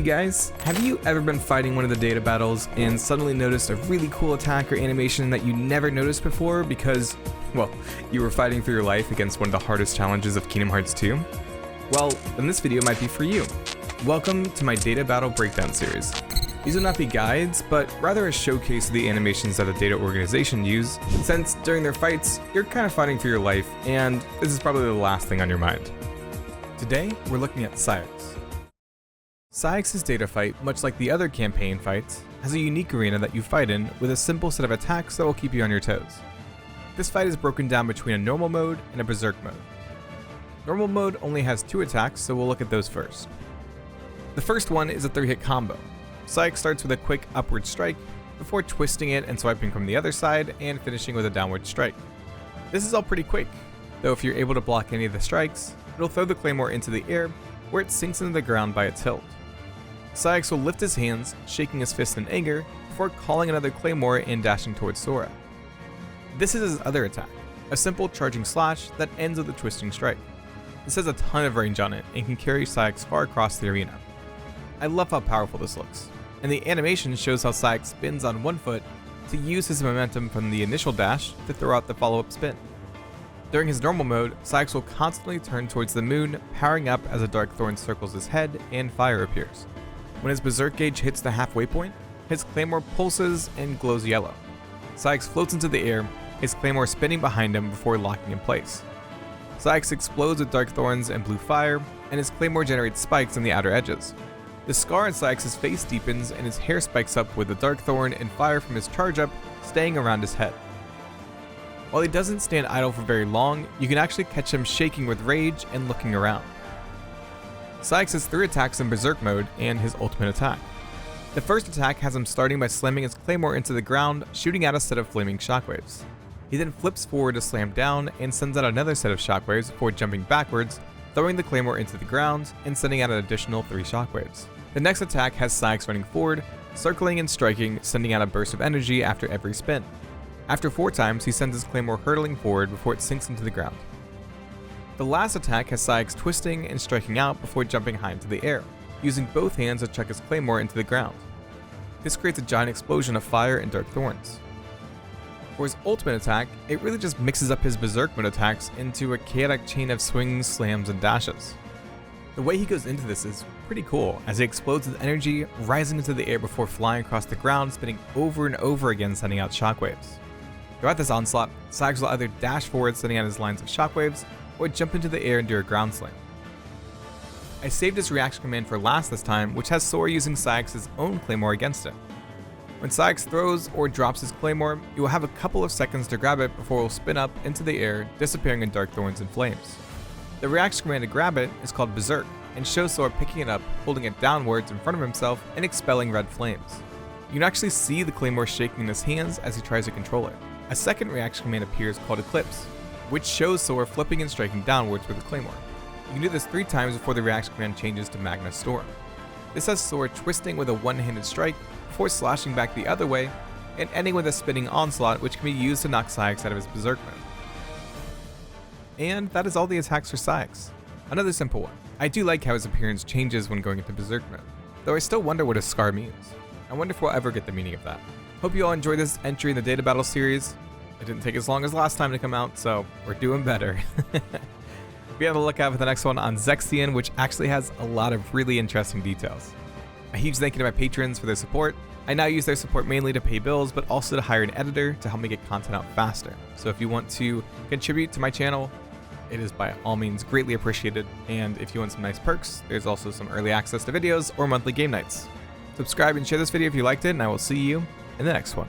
Hey guys, have you ever been fighting one of the data battles and suddenly noticed a really cool attack or animation that you never noticed before because, well, you were fighting for your life against one of the hardest challenges of Kingdom Hearts 2? Well, then this video might be for you. Welcome to my data battle breakdown series. These will not be guides, but rather a showcase of the animations that a data organization use, since during their fights, you're kind of fighting for your life, and this is probably the last thing on your mind. Today, we're looking at Data-Saix. Data-Saix's data fight, much like the other campaign fights, has a unique arena that you fight in with a simple set of attacks that will keep you on your toes. This fight is broken down between a normal mode and a berserk mode. Normal mode only has 2 attacks, so we'll look at those first. The first one is a 3-hit combo. Data-Saix starts with a quick upward strike, before twisting it and swiping from the other side and finishing with a downward strike. This is all pretty quick, though if you're able to block any of the strikes, it'll throw the claymore into the air, where it sinks into the ground by its hilt. Data-Saix will lift his hands, shaking his fist in anger, before calling another claymore and dashing towards Sora. This is his other attack, a simple charging slash that ends with a twisting strike. This has a ton of range on it and can carry Data-Saix far across the arena. I love how powerful this looks, and the animation shows how Data-Saix spins on one foot to use his momentum from the initial dash to throw out the follow-up spin. During his normal mode, Data-Saix will constantly turn towards the moon, powering up as a dark thorn circles his head and fire appears. When his berserk gauge hits the halfway point, his claymore pulses and glows yellow. Data-Saix floats into the air, his claymore spinning behind him before locking in place. Data-Saix explodes with dark thorns and blue fire, and his claymore generates spikes on the outer edges. The scar on Data-Saix's face deepens and his hair spikes up with the dark thorn and fire from his charge up staying around his head. While he doesn't stand idle for very long, you can actually catch him shaking with rage and looking around. Data-Saix has 3 attacks in berserk mode and his ultimate attack. The first attack has him starting by slamming his claymore into the ground, shooting out a set of flaming shockwaves. He then flips forward to slam down and sends out another set of shockwaves before jumping backwards, throwing the claymore into the ground and sending out an additional 3 shockwaves. The next attack has Data-Saix running forward, circling and striking, sending out a burst of energy after every spin. After 4 times, he sends his claymore hurtling forward before it sinks into the ground. The last attack has Data-Saix twisting and striking out before jumping high into the air, using both hands to chuck his claymore into the ground. This creates a giant explosion of fire and dark thorns. For his ultimate attack, it really just mixes up his berserk mode attacks into a chaotic chain of swings, slams, and dashes. The way he goes into this is pretty cool, as he explodes with energy, rising into the air before flying across the ground, spinning over and over again, sending out shockwaves. Throughout this onslaught, Data-Saix will either dash forward sending out his lines of shockwaves, or jump into the air and do a ground slam. I saved his reaction command for last this time, which has Sora using Data-Saix's own claymore against it. When Data-Saix throws or drops his claymore, you will have a couple of seconds to grab it before it will spin up into the air, disappearing in dark thorns and flames. The reaction command to grab it is called Berserk, and shows Sora picking it up, holding it downwards in front of himself, and expelling red flames. You can actually see the claymore shaking in his hands as he tries to control it. A second reaction command appears called Eclipse, which shows Sora flipping and striking downwards with the claymore. You can do this 3 times before the reaction command changes to Magna Storm. This has Sora twisting with a one-handed strike before slashing back the other way, and ending with a spinning onslaught which can be used to knock Data-Saix out of his berserk mode. And that is all the attacks for Data-Saix. Another simple one. I do like how his appearance changes when going into berserk mode, though I still wonder what his scar means. I wonder if we'll ever get the meaning of that. Hope you all enjoyed this entry in the data battle series. It didn't take as long as last time to come out, so we're doing better. Be on the lookout for the next one on Zexion, which actually has a lot of really interesting details. A huge thank you to my patrons for their support. I now use their support mainly to pay bills, but also to hire an editor to help me get content out faster. So if you want to contribute to my channel, it is by all means greatly appreciated. And if you want some nice perks, there's also some early access to videos or monthly game nights. Subscribe and share this video if you liked it, and I will see you in the next one.